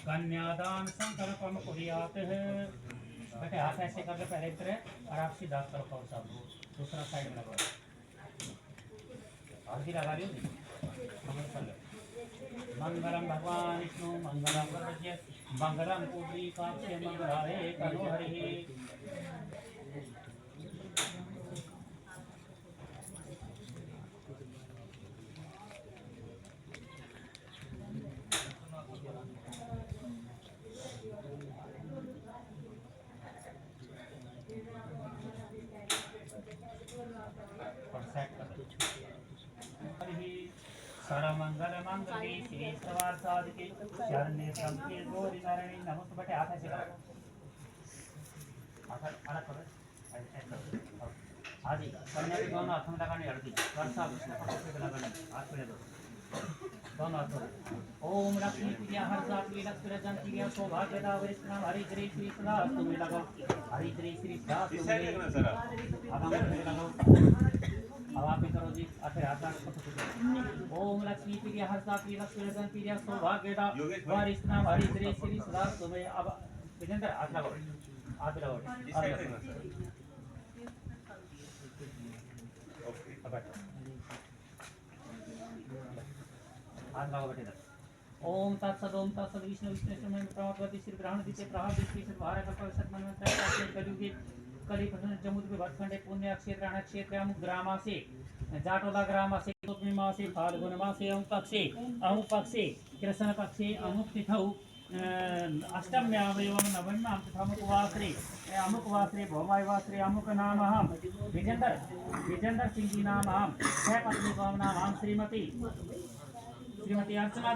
कन्यादान संकल्पम कुर्यात है। बेटे हाथ ऐसे कर ले पहले की तरह और आप सीधा करो और सब दूसरा साइड में लगाओ। आरती लगा रही हो मंगलम भगवान विष्णु मंगलम गणपति मंगलम पुंडरीकाक्षे मंगलाय तनो हरि। सर्वमंगल मंगले श्री सवार साधके शरण्ये त्र्यंबके गौरी नारायणी नमोस्तुते। बेटे हाथ ऐसे करो, हाथ अलग करो, ऐसे करो। आदि कन्या के दोनों हाथों में लगाने हल्दी वर्षा उसमें लगाने हाथ में दो दोनों हाथों। ओम लक्ष्मी प्रिया हर्षा प्रिय लक्ष्मी रजन प्रिय सौभाग्यदा वरिष्ठनाम हरि श्री श्री सदा तुम्हें लगाओ हरि श्री श्री सदा तुम्हें आगाम लगाओ। अब आप ही करो जी फिर हाथ। ओम लक्ष्मी प्रिय हर्षा प्रिय लक्ष्मी रजन प्रिय सौभाग्यदा वरिष्ठनाम हरि श्री श्री सदा तुम्हें। अब विजेंद्र हाथ लगाओ, हाथ लगाओ हाथ लगाओ बेटे। ओम तत्सद ओम तत्सद विष्णु विष्णु में प्रवृत्ति श्री ग्रहण दिते प्रभाव श्री भारत का सत मन मंत्र कलयुगे कली प्रसन्न जमुद के भटखंडे पुण्य क्षेत्र अन क्षेत्र अमुक ग्रामासे जाटोला ग्रामासे पूर्णिमासे फाल्गुन मासे अमुक पक्षे कृष्ण पक्षे अमुक तिथौ अष्टम्याम एवं नवम्याम तथा अमुक वासरे भौमाय वासरे अमुक नाम हम विजेंद्र सिंह जी नाम हम छह पत्नी का नाम हम श्रीमती अर्चना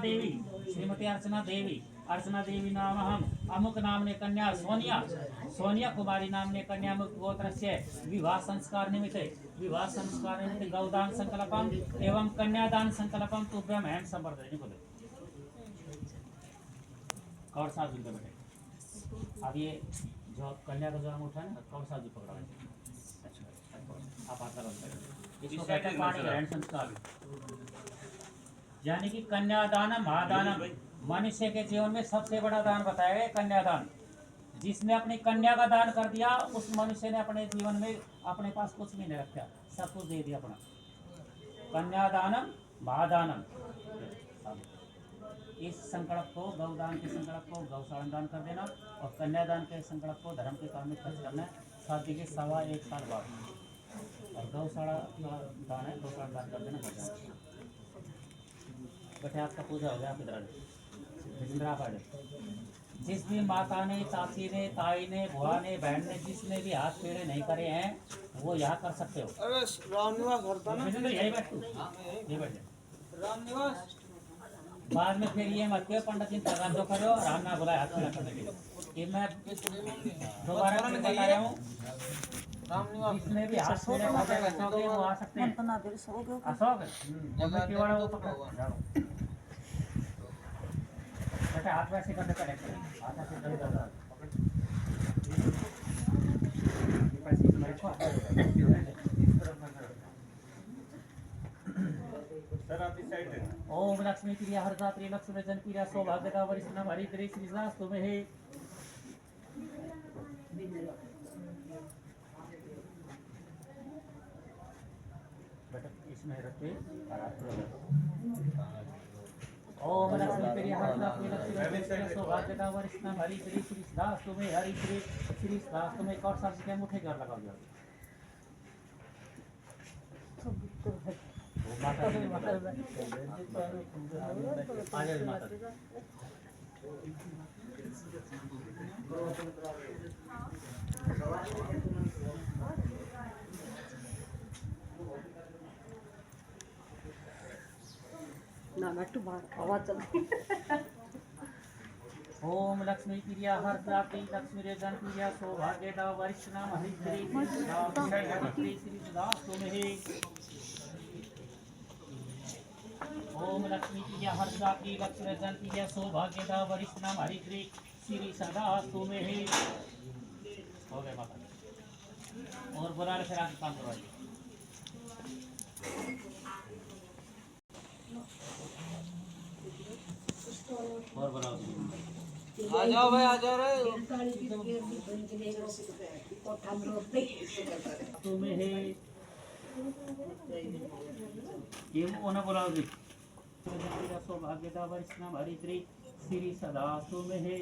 देवी नाम हम अमुक नाम ने कन्या सोनिया कुमारी नाम ने कन्या मुख गोत्र से विवाह संस्कार निमित्त गौदान संकल्पम एवं कन्यादान संकल्पम तुभ्यम एवं संवर्धन को कौर साहब जी बेटे। अब ये जो कन्या का जो अंगूठा है ना कौर साहब जी पकड़ा आप हाथ लगा इसको कहते हैं पाणी ग्रहण संस्कार। यानी कि कन्यादानम महादानम मनुष्य के जीवन में सबसे बड़ा दान बताया गया कन्यादान। जिसने अपनी कन्या का दान कर दिया उस मनुष्य ने अपने जीवन में अपने पास कुछ भी नहीं रखा, सब कुछ दे दिया अपना। कन्यादानम महादानम। इस संकल्प को गौदान के संकल्प को गौशाला दान कर देना और कन्यादान के संकल्प को धर्म के काम में खर्च करना शादी के 1.25 साल बाद। और गौशाला का दान है गौशाला दान कर देना। बेटे आपका पूजा हो गया आप इधर जिस भी माता ने चाची ने ताई ने बुआ ने बहन ने जिसने भी हाथ पेड़े नहीं करे हैं वो यहाँ कर सकते हो। अरे रामनिवास घर था ना यही बैठ रामनिवास। बाद में फिर ये मत कहो पंडित जी प्रदान जो करो राम ना बुलाए हाथ पेड़ा करने के लिए। मैं दोबारा बता रहा हूँ जिसने भी हाथ पेड़े वो आ सकते हैं। अशोक केवड़ा वो पकड़ो बेटा हाथ वैसे करने का हाथ ऐसे कर ओम लक्ष्मी प्रिया हरदात्री लक्ष्मी जन प्रिया सौभाग्यदा वरिष्ठनाम हरि श्री श्रीदास तुम्हें। बेटा इसमें रखते ओम लक्ष्मी प्रिया हरदात्री लक्ष्मी सौभाग्यदा वरिष्ठनाम हरि श्री श्रीदास तुम्हें हरि श्री श्रीदास तुम्हें। कौन सा के मुठे कर लगाओ यार माता ना नट्टू बाहर आवाज चल ओम लक्ष्मी प्रिया हरदात्री लक्ष्मी रेजन प्रिया सौभाग्यदा वरिष्ठनाम हरि श्री श्रीदास तुम्हें। ओम लक्ष्मी प्रिया हरदात्री लक्ष्मी रेजन प्रिया सौभाग्यदा वरिष्ठनाम हरि श्री श्री सदा तुम्हें हो गए माता और बुला फिर आके काम करवाइए और बनाओ आ जाओ भाई, आ जाओ रे। तुम्हें ये कोना बोलाओगे सौभाग्यदा वरिष्ठा हरित्री श्री सदा तुम्हें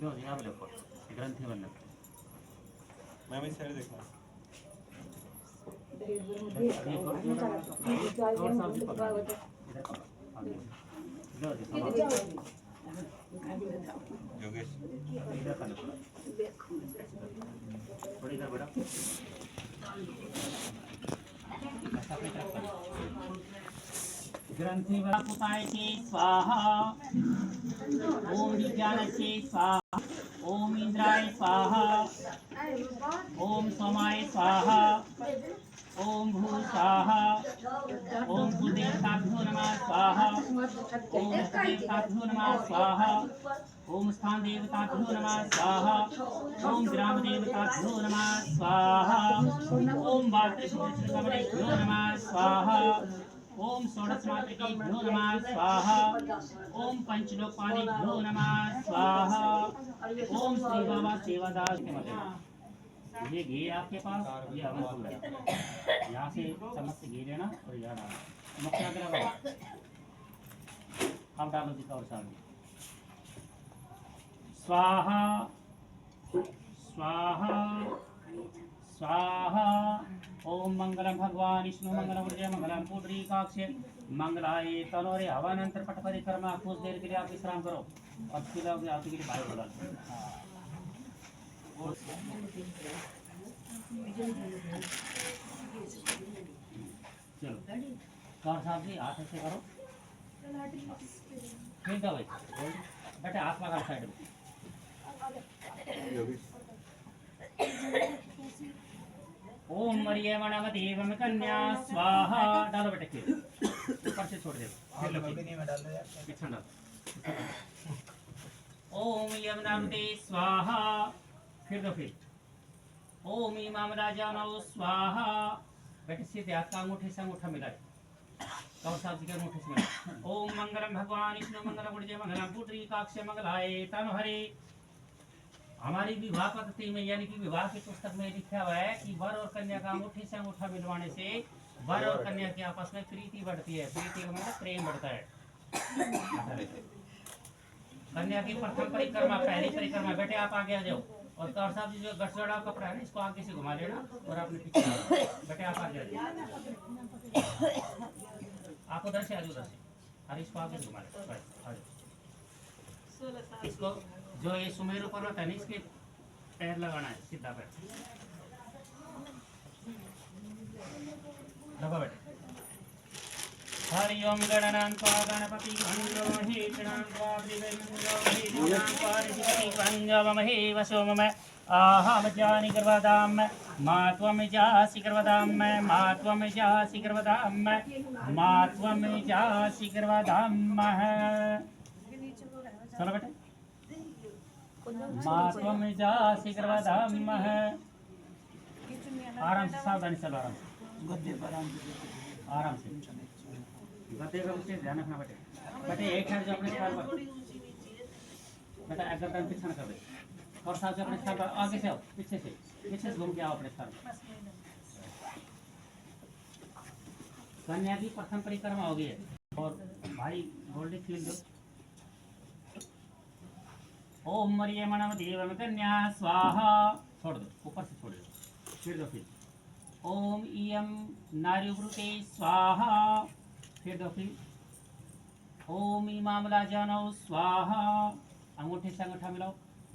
लो यहाँ बोले ग्रंथ बनना मैं भी साइड देखा योगेश थोड़ी इधर बढ़ा ग्रंथि पुताय से स्वाहा ओम विज्ञान से स्वाहा ओम इंद्राय स्वाहा ओम सोमाय स्वाहा ओम भू स्वाहा ओम भूदेवताभ्यो नमः स्वाहा ओम देवताभ्यो नमः स्वाहा ओम स्थान देवताभ्यो नमः स्वाहा ओम ग्राम देवताभ्यो नमः स्वाहा ओम वातृभ्यो नमः स्वाहा ओम षोडशमातृकेभ्यो नमः स्वाहा ओम पंचलोकपालेभ्यो नमः स्वाहा ओम श्री बाबा सेवादास के मध्य ये घी आपके पास ये हवन कुंड है यहाँ से चम्मच से घी लेना और यहाँ डालना मुख्य ग्रह अब डालो जी और सामने स्वाहा स्वाहा स्वाहा ओम मंगलम भगवान विष्णु मंगलम विजय मंगलम पुंडरीकाक्ष मंगलाय तनोरे हवानंतर पट परिक्रमा कुछ देर के लिए आप विश्राम करो और फिर आपके लिए बाहर बुला चलो कौन साहब जी हाथ ऐसे करो ठीक है भाई बेटे हाथ लगा साइड में ओम मरिये मणम देवम कन्या स्वाहा डालो बेटे फिर ऊपर से छोड़ दे फिर लो पीछे डालो ओम यमनामते स्वाहा फिर दो फिर ओम इमाम राजा नौ स्वाहा बेटे सीधे हाथ का अंगूठे से अंगूठा मिलाए कौन साहब जी के अंगूठे से मिलाए ओम मंगलम भगवान विष्णु मंगलम गुरुजय मंगलम पुंडरीकाक्ष मंगलाय तनु हरे हमारी विवाह पद्धति में यानी कि विवाह की पुस्तक में लिखा हुआ है कि वर और कन्या का अंगूठे से अंगूठा मिलवाने से वर और कन्या के आपस में प्रीति बढ़ती है प्रीति का मतलब प्रेम बढ़ता है कन्या की प्रथम परिक्रमा पहली परिक्रमा बेटे आप आगे आ जाओ और कौर साहब जी जो गठजोड़ा कपड़ा है ना इसको आगे से घुमा लेना और आपने पीछे बेटे आप आगे आ जाओ आप उधर से आ जाओ उधर से और इसको आगे से घुमा लेना इसको जो ये सुमेरु पर्वत है ना इसके पैर लगाना है सीधा पैर दबा बेटे हरि ओम गणनान्त्वा गणपति वन्दे गणान्त्वा त्रिवेन्द्रो वन्दे वसो मम आहम जानि गर्वदाम मात्वम जासि गर्वदाम मात्वम जासि गर्वदाम मात्वम जासि गर्वदाम चलो बेटे मात्वम जासि गर्वदाम आराम से सावधानी चलो आराम से आराम से गद्दे का उसे ध्यान रखना बेटे बेटे एक हैंड जो अपने स्थान पर बेटा एक गर्दन पीछे न कर दे और साथ अपने स्थान पर आगे से आओ पीछे से घूम के आओ अपने स्थान पर कन्या की प्रथम परिक्रमा हो गई है और भाई गोल्डी फील दो ओम मरिये मणम देवम कन्या स्वाहा छोड़ दो ऊपर से छोड़ दो फिर दो फिर ओम इयम नार्युवृते स्वाहा फिर दो फिर ओम इमाम राजानौ स्वाहा अंगूठे से अंगूठा मिलाओ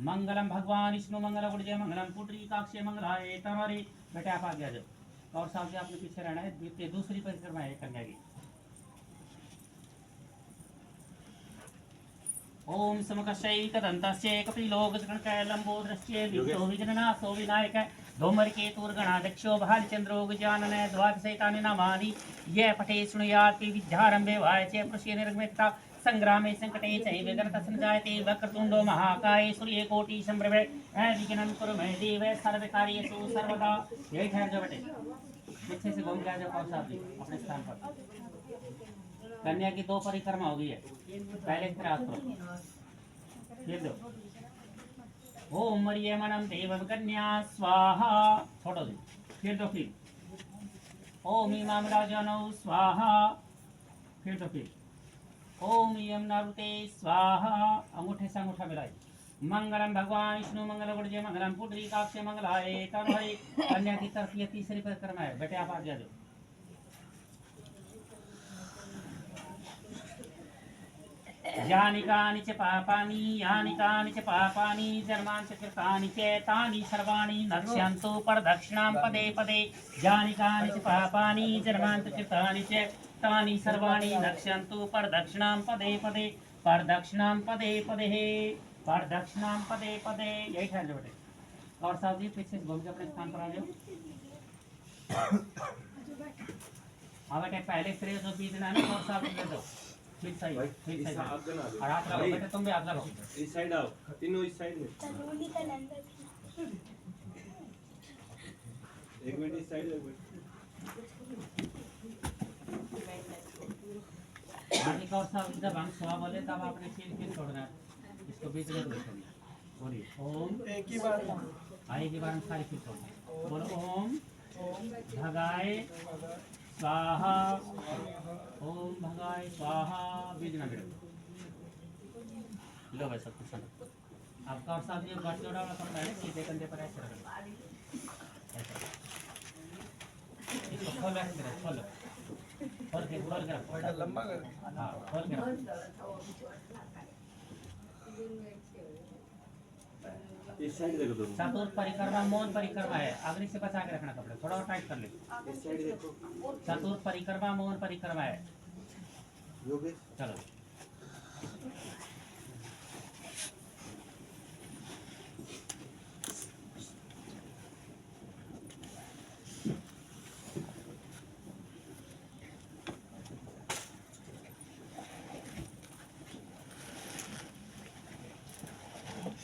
मंगलम भगवान विष्णु मंगल गुरुजय मंगलम पुंडरीकाक्ष मंगलाय तनोरे बेटे आप आगे आ जाओ और साहब जी आपने पीछे रहना है दूसरी परिक्रमा है कन्या की ओम समकर्षैकदन्तस्य कपिलोकगणकैलम्बोदरस्य विघ्नो विघ्ननाशो विनायक धूमकेतुर्गणाध्यक्षो भालचन्द्रो गजानन द्वादशैतानि नामानि ये पठे शृणुयात् विद्यारम्भे वाच्य पुरुषे निर्गमिता संग्रामे संकटे चैव विघ्नः जायते वक्रतुंडो महाकाय सूर्यकोटि संप्रभ विघ्नं कुरु मे देव सर्वकार्येषु सर्वदा। यही ठहर जाओ बेटे, पीछे से घूम के आ जाओ कौन साहब जी अपने स्थान पर। कन्या की 2 परिक्रमा हो गई है, पहले फिर हाथ करो, फिर दो ओम मरियमणं देवं कन्या स्वाहा, छोड़ो दे, फिर दो, फिर ओम इमाम राजनौ स्वाहा, फिर दो, फिर ओम यम नारुते स्वाहा, अंगूठे से अंगूठा मिलाए। मंगलम भगवान विष्णु मंगल गुरुजय मंगलम पुंडरीकाक्ष मंगलाय तनोहरि। कन्या की तरफ ये तीसरी परिक्रमा है, बेटे आप आगे आ जाओ। यानि कानि च पापानि यानि कानि च पापानि जन्मानि च कृतानि च तानि सर्वाणि नश्यन्तु प्रदक्षिणां पदे पदे। यानि कानि च पापानि जन्मानि च कृतानि च तानि सर्वाणि नश्यन्तु प्रदक्षिणां पदे पदे। प्रदक्षिणां पदे पदे प्रदक्षिणां पदे पदे। यही ठहर जाओ बेटे। और साहब जी पीछे घूम के अपने स्थान पर आ जाओ। हाँ बेटे, पहले फ्रेज जो बीच ना और साहब जी दे दो, ठीक सही, ठीक सही। और हाथ लगाओ बेटे, तुम भी हाथ लगाओ। इस साइड आओ, तीनों इस साइड में। एक मिनट इस साइड, एक मिनट। आगे और साहब जब हम सुहा बोले तब आपने फिर छोड़ना है, इसको बीच में बोलिए ओम। एक ही बार हम सारी फिर छोड़ना। बोलो ओम भगाए स्वाहा, ओम भगाए स्वाहा। बीज ना गिरो, लो भाई सब कुछ सुनो। आपका और साहब जी गठ जोड़ा वाला कपड़ा है, सीधे कंधे पर ऐसे रखो, ऐसे इसको खोल रख दे, खोलो, खोल के रखो, लंबा कर, हाँ खोल के रखो। इस साइड देखो तुम। चतुर्थ परिक्रमा मौन परिक्रमा है, अग्नि से बचा के रखना कपड़े, थोड़ा और टाइट कर ले। इस साइड देखो। चतुर्थ परिक्रमा मौन परिक्रमा है। योगेश चलो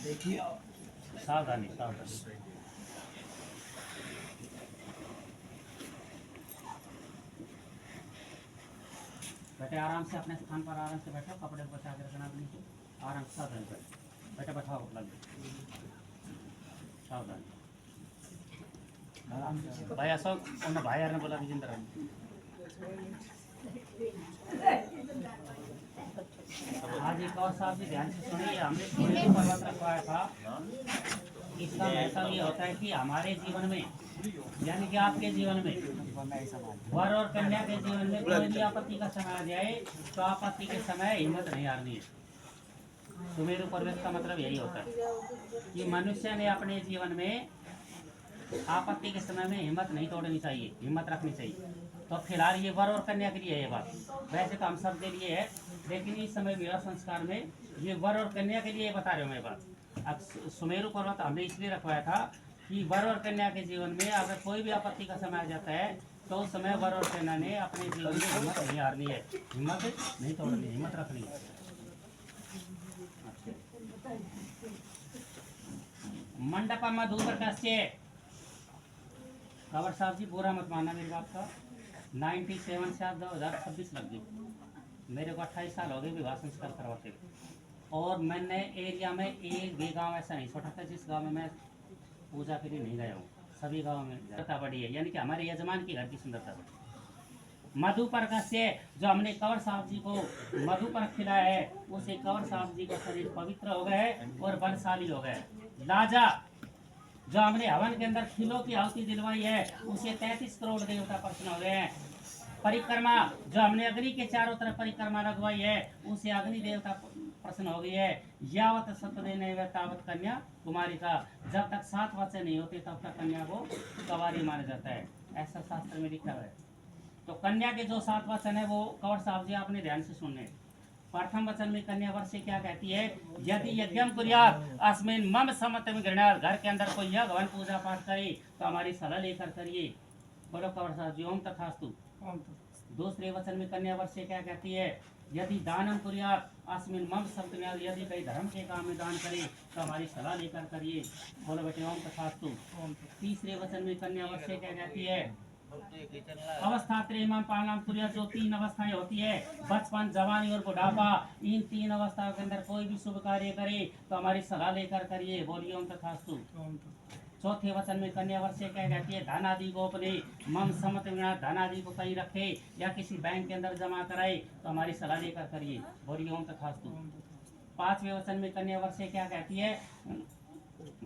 देखिए, सावधानी सावधानी। बेटे आराम से अपने स्थान पर आराम से बैठो, कपड़े को बचा के रखना अपनी से, आराम से सावधानी बैठो। बेटे बैठाओ कपड़ा ले, सावधानी आराम से। भाई अशोक उन्होंने भाई यार ने बोला कि जिंदा रहना। आज एक और साहब जी ध्यान से सुनिए, हमने सुमेरु पर्वत रखवाया था। इसका मतलब ये होता है कि हमारे जीवन में, यानी कि आपके जीवन में, वर और कन्या के जीवन में कोई भी आपत्ति का समय आ जाए तो आपत्ति के समय हिम्मत नहीं हारनी है। सुमेरु पर्वत का मतलब यही होता है कि मनुष्य ने अपने जीवन में आपत्ति के समय में हिम्मत नहीं तोड़नी चाहिए, हिम्मत रखनी चाहिए। तो फिलहाल ये वर और कन्या के लिए है ये बात, वैसे तो हम सब के लिए है, लेकिन इस समय विवाह संस्कार में ये वर और कन्या के लिए बता रहे हो मैं बात। अब सुमेरु पर्वत हमने इसलिए रखवाया था कि वर और कन्या के जीवन में अगर कोई भी आपत्ति का समय आ जाता है तो उस समय वर और कन्या ने अपने जीवन में हिम्मत नहीं हारनी है, हिम्मत नहीं तोड़नी, हिम्मत रखनी है। मंडप मधुकर कश्य कंवर साहब जी, बुरा मत मानना मेरी बात का। 97 से 2026 लग गई, मेरे को 28 साल हो गए विवाह संस्कार करवाते हुए, और मैंने एरिया में एक भी गांव ऐसा नहीं छोड़ा था जिस गांव में मैं पूजा के लिए नहीं गया हूँ। सभी गांव में सुंदरता बड़ी है, यानी कि हमारे यजमान की घर की सुंदरता बड़ी। मधुपर्क से जो हमने कंवर साहब जी को मधुपर्क खिलाया है, उसे कंवर साहब जी का शरीर पवित्र हो गए और बलशाली हो गए। लाजा जो हमने हवन के अंदर खिलों की आहुति दिलवाई है, उसे 33 करोड़ देवता प्रसन्न हो गए हैं। परिक्रमा जो हमने अग्नि के चारों तरफ परिक्रमा लगवाई है, उसे अग्नि देवता प्रसन्न हो गई है। यावत सतदेने तावत कन्या कुमारी का, जब तक 7 वचन नहीं होते तब तक कन्या को कुंवारी माना जाता है, ऐसा शास्त्र में लिखा है। तो कन्या के जो 7 वचन है वो कंवर साहब जी आपने ध्यान से सुनने। प्रथम वचन में कन्या वर से क्या कहती है, यदि यज्ञम कुर्यात् अस्मिन् मम सम्मतम गृह्णात्, घर के अंदर कोई यज्ञ हवन पूजा पाठ करे तो हमारी सलाह लेकर करिए। बोलो कंवर साहब जी ओम तथास्तु। दूसरे वचन में कन्या वर से क्या कहती है, यदि दानम कुर्यात अस्मिन मम सप्तम्याल, यदि कई धर्म के काम में दान करे तो हमारी सलाह लेकर करिए। बोलो बेटे ओम तथास्तु। तीसरे वचन में कन्या अवश्य क्या कहती है? अवस्था त्रयम पालनम कुर्यात, जो 3 अवस्थाएं होती है, बचपन, जवानी और बुढ़ापा, इन 3 अवस्थाओं के अंदर कोई भी शुभ कार्य करे तो हमारी सलाह लेकर करिए। बोलिए ओम तथास्तु। चौथे वचन में कन्या वर्षे क्या कहती है? धन आदि को अपने मम सम्मत विना धन आदि को कहीं रखे या किसी बैंक के अंदर जमा कराए तो हमारी सलाह लेकर करिए। बोलिए ओम तथास्तु। पांचवें वचन में कन्या वर्षे क्या कहती है?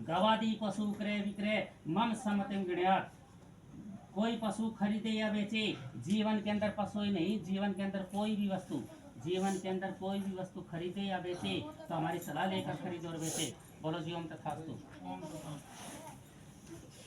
गवादि पशु क्रय विक्रय मम सम्मत विनयात, कोई पशु खरीदे या बेचे, जीवन के अंदर पशु ही नहीं, जीवन के अंदर कोई भी वस्तु, जीवन के अंदर कोई भी वस्तु खरीदे या बेचे तो हमारी सलाह लेकर खरीदे और बेचे। बोलो जी ओम तथास्तु।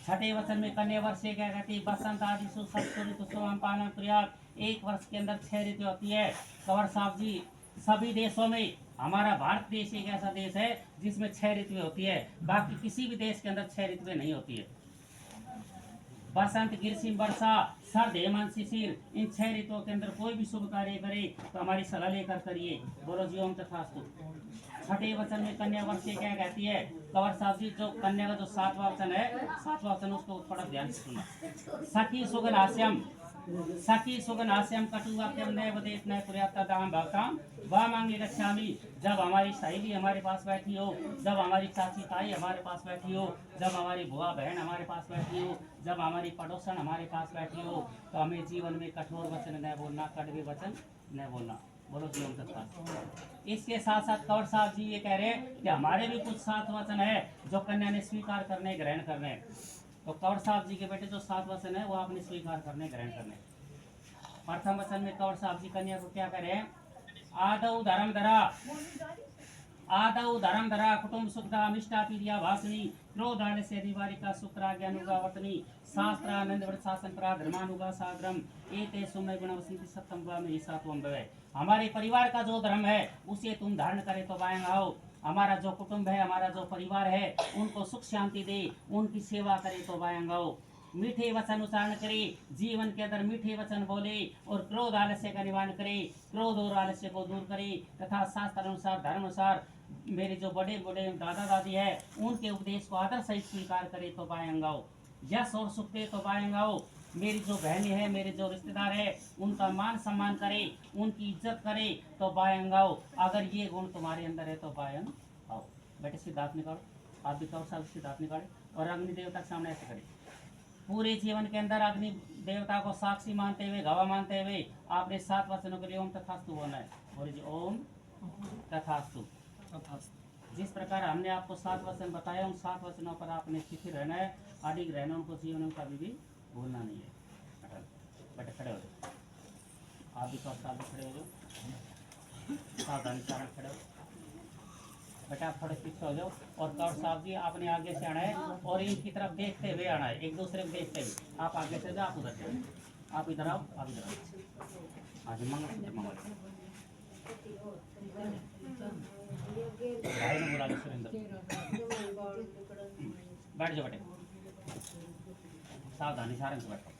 छठे वचन में कन्या वर्ष से क्या कहती है? बसंत आदि सुसम पालन प्रयाग, एक वर्ष के अंदर 6 ऋतु होती है। कंवर साहब जी, सभी देशों में हमारा भारत देश एक ऐसा देश है जिसमें 6 ऋतुएं होती है, बाकी किसी भी देश के अंदर 6 ऋतुएं नहीं होती है। बसंत, ग्रीष्म, वर्षा, सर्द, हेमंत, शिशिर, इन 6 ऋतुओं के अंदर कोई भी शुभ कार्य करे तो हमारी सलाह लेकर करिए। बोलो जी ओम तथास्तु। छठे वचन में कन्या वर्ष से क्या कहती है? कंवर साहब जी, जो कन्या का जो 7वां वचन है, 7वां वचन उसको थोड़ा ध्यान से सुनना। सखी सुगन हास्यम, सखी सुगन हास्यम कटुवाक्यम नय वदेत नय कुर्यात दाम भक्ताम वा मांगी रक्षामि। जब हमारी सहेली हमारे पास बैठी हो, जब हमारी चाची ताई हमारे पास बैठी हो, जब हमारी बुआ बहन हमारे पास बैठी हो, जब हमारी पड़ोसन हमारे पास बैठी हो, तो हमें जीवन में कठोर वचन न बोलना, कड़वे वचन न बोलना। बोलो जी ओम तथास्तु। इसके साथ साथ कंवर साहब जी ये कह रहे हैं कि हमारे भी कुछ 7 वचन है जो कन्या ने स्वीकार करने, ग्रहण करने। तो कंवर साहब जी के बेटे जो 7 वचन है वो आपने स्वीकार करने, ग्रहण करने। प्रथम वचन में कंवर साहब जी कन्या को क्या कह रहे हैं? आदौ धर्म धरा, आदौ धर्म धरा कुटुंब सुखदा मिष्टा पीरिया भाषणी क्रोधान से निवारिका शुक्राज्ञानुगा वर्तनी शास्त्रानंद व्रत शासन प्रा धर्मानुगा साग्रम एते सुमय गुण वसंति सप्तम में ईसा तुम भवे। हमारे परिवार का जो धर्म है उसे तुम धारण करे तो बाएं आओ। हमारा जो कुटुंब है, हमारा जो परिवार है, उनको सुख शांति दे, उनकी सेवा करे तो बाएं आओ। मीठे वचन उच्चारण करे, जीवन के अंदर मीठे वचन बोले और क्रोध आलस्य का निवारण करे, क्रोध और आलस्य को दूर करे तथा शास्त्र अनुसार, धर्म अनुसार मेरे जो बड़े बड़े दादा दादी है उनके उपदेश को आदर सहित स्वीकार करे तो बाएं आओ। यश और सुख दे तो बाएं आओ। मेरी जो बहनें हैं, मेरे जो रिश्तेदार है, उनका मान सम्मान करे, उनकी इज्जत करे तो बाएं आओ। अगर ये गुण तुम्हारे अंदर है तो बाएं आओ। बेटे से दांत निकालो, आप भी कहो साहब से दांत निकाले और अग्नि देवता के सामने ऐसे करे। पूरे जीवन के अंदर अग्नि देवता को साक्षी मानते हुए, गवाह मानते हुए आपने 7 वचनों के लिए ओम तथास्तु बोलना है। और जी ओम तथास्तु। जिस प्रकार हमने आपको 7 वचन बताया, उन 7 वचनों पर आपने स्थिर रहना है, अडिग रहना, उनको जीवन में कभी भी भूलना नहीं है। बेटे खड़े हो जाओ, आप भी साथ खड़े हो जाओ, सावधानी सारण खड़े हो। बेटा आप थोड़े पीछे हो जाओ और कौर साहब जी आपने आगे से आना है और इनकी तरफ देखते हुए आना है, एक दूसरे को देखते हुए। आप आगे से जाओ, आप उधर जाओ, आप इधर आओ, आप इधर आओ। हाँ जी, मंगल भाई ने बोला सुरेंद्र, बैठ जाओ बेटे, सावधानी सारण से बैठो।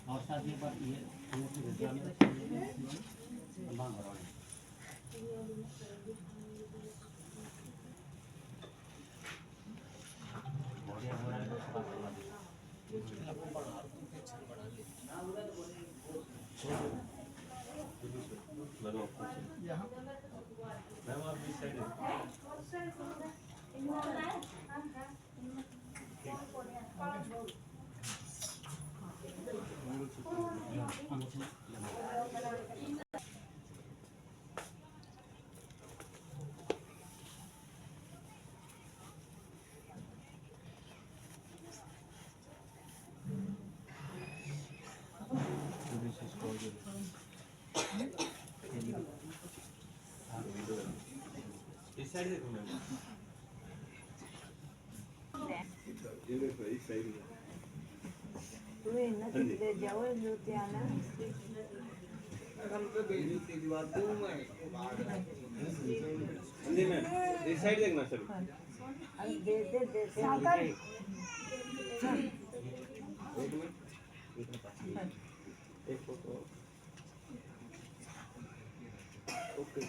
और साथ ही बात ये इस साइड देखो मैम, ये देखो इस साइड दे जाओ लुधियाना की बात दूं मैं। जी मैम, इस साइड देखना सर। अरे देते देते एक मिनट एक फोटो ओके